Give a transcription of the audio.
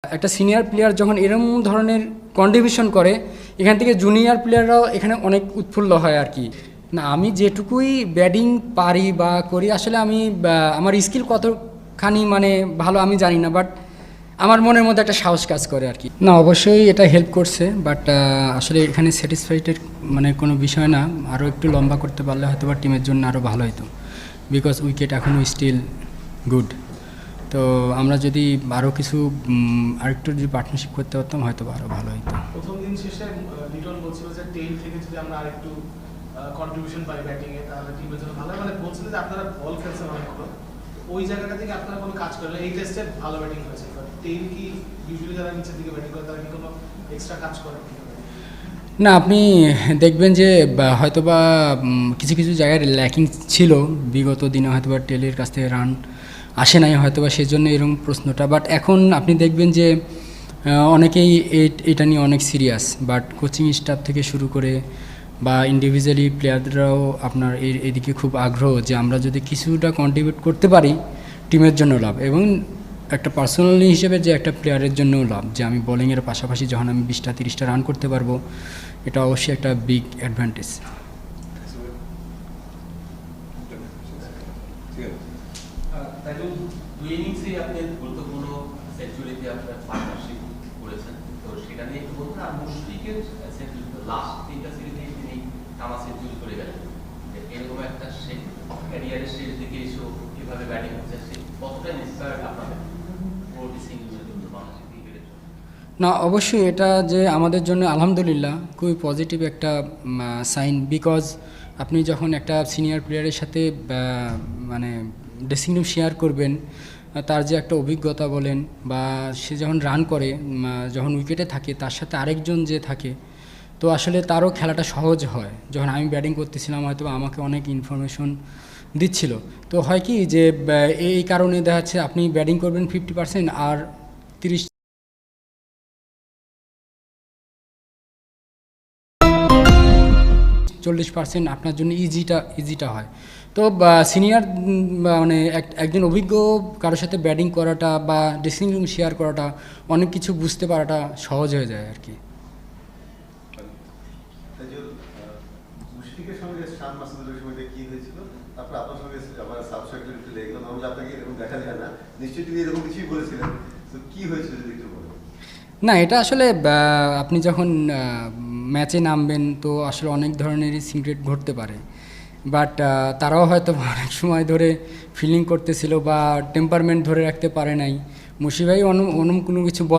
একটা senior player যখন এরকম ধরনের কন্ট্রিবিউশন করে, এখান থেকে জুনিয়র প্লেয়াররাও এখানে অনেক উৎফুল্ল হয় আর কি। না, আমি যেটুকুই ব্যাটিং পারি বা করি, আসলে আমি আমার স্কিল কতখানি মানে ভালো আমি জানি না, বাট আমার মনের মধ্যে একটা সাহস কাজ করে আর কি। না, অবশ্যই এটা হেল্প করছে, বাট আসলে এখানে স্যাটিসফাইডের মানে কোনো বিষয় না। আরও একটু লম্বা করতে পারলে হয়তো বা টিমের জন্য আরও ভালো হতো, বিকজ উইকেট এখনও স্টিল গুড। তো আমরা যদি আরও কিছু আরেকটু যদি পার্টনারশিপ করতে পারতাম হয়তো আরও ভালো হতো। প্রথম দিন শেষে লিটন বলছিল যে টেইল থেকে যদি আমরা আরেকটু কন্ট্রিবিউশন পাই ব্যাটিং এ তাহলে টিমের জন্য ভালো হয়। মানে বলছিল যে আপনারা বল খেলছেন অনেকগুলো, ওই জায়গাটা থেকে আপনারা কোনো কাজ করলেন। এই টেস্টে ভালো ব্যাটিং হয়েছে, টেইল কি ইউজুয়ালি যারা নিচের দিকে ব্যাটিং করে তারা কি কোনো এক্সট্রা কাজ করে? না, আপনি দেখবেন যে হয়তোবা কিছু কিছু জায়গায় ল্যাকিং ছিল বিগত দিনে, হয়তোবা টেলের কাছ থেকে রান আসে নাই, হয়তোবা সেই জন্য এরকম প্রশ্নটা। বাট এখন আপনি দেখবেন যে অনেকেই এটা নিয়ে অনেক সিরিয়াস, বাট কোচিং স্টাফ থেকে শুরু করে বা ইন্ডিভিজুয়ালি প্লেয়াররাও আপনার এদিকে খুব আগ্রহ যে আমরা যদি কিছুটা কন্ট্রিবিউট করতে পারি টিমের জন্য লাভ, এবং একটা পার্সোনালি হিসেবে যে একটা প্লেয়ারের জন্যও লাভ, যে আমি বোলিংয়ের পাশাপাশি যখন আমি 20-30টা রান করতে পারবো, এটা অবশ্যই একটা বিগ অ্যাডভান্টেজ। দুই ইনিংসেই আপনি গুরুত্বপূর্ণ সেঞ্চুরিতে আপনার পার্টনারশিপ করেছেন, তো সেটা নিয়ে একটু বলুন। আর মুশফিকের লাস্ট 3টা সিরিজেই তিনি টানা সেঞ্চুরি করে গেলেন, এরকম একটা ক্যারিয়ারের শেষ দিকে এসেও কীভাবে ব্যাটিং হচ্ছে, সে কতটা ইন্সপায়ার্ড আপনাদের সিঙ্গেলের জন্য, বাংলাদেশের ক্রিকেটের জন্য? না, অবশ্যই এটা যে আমাদের জন্য আলহামদুলিল্লাহ খুবই পজিটিভ একটা সাইন, বিকজ আপনি যখন একটা সিনিয়র প্লেয়ারের সাথে মানে ড্রেসিং রুম শেয়ার করবেন, তার যে একটা অভিজ্ঞতা বলেন বা সে যখন রান করে, যখন উইকেটে থাকে, তার সাথে আরেকজন যে থাকে, তো আসলে তারও খেলাটা সহজ হয়। যখন আমি ব্যাটিং করতেছিলাম হয়তো আমাকে অনেক ইনফরমেশন দিচ্ছিল, তো হয় কি যে এই কারণে দেখা যাচ্ছে আপনি ব্যাটিং করবেন 50% আর 30-40% আপনার জন্য ইজিটা হয়। তো সিনিয়র মানে একজন অভিজ্ঞ কারোর সাথে ব্যাটিং করাটা বা ড্রেসিং রুম শেয়ার করাটা, অনেক কিছু বুঝতে পারাটা সহজ হয়ে যায় আর কি। মুশফিকের সঙ্গে শান মাসুদের সময়টা কি হয়েছিল, তারপর আপনার সঙ্গে আমার সাবস্ক্রাইবার একটু লেগে গেল, আমি আপনাকে এরকম দেখা যায় না, নিশ্চয়ই তিনি এরকম কিছুই বলেছিলেন, তো কি হয়েছিল যদি একটু বলেন? না, এটা আসলে আপনি যখন ম্যাচে নামবেন তো আসলে অনেক ধরনেরই সিক্রেট ঘটতে পারে, বাট তারাও হয়তো অনেক সময় ধরে ফিলিং করতেছিল বা টেম্পারমেন্ট ধরে রাখতে পারে নাই। মুশফিক ভাই কোনো কিছু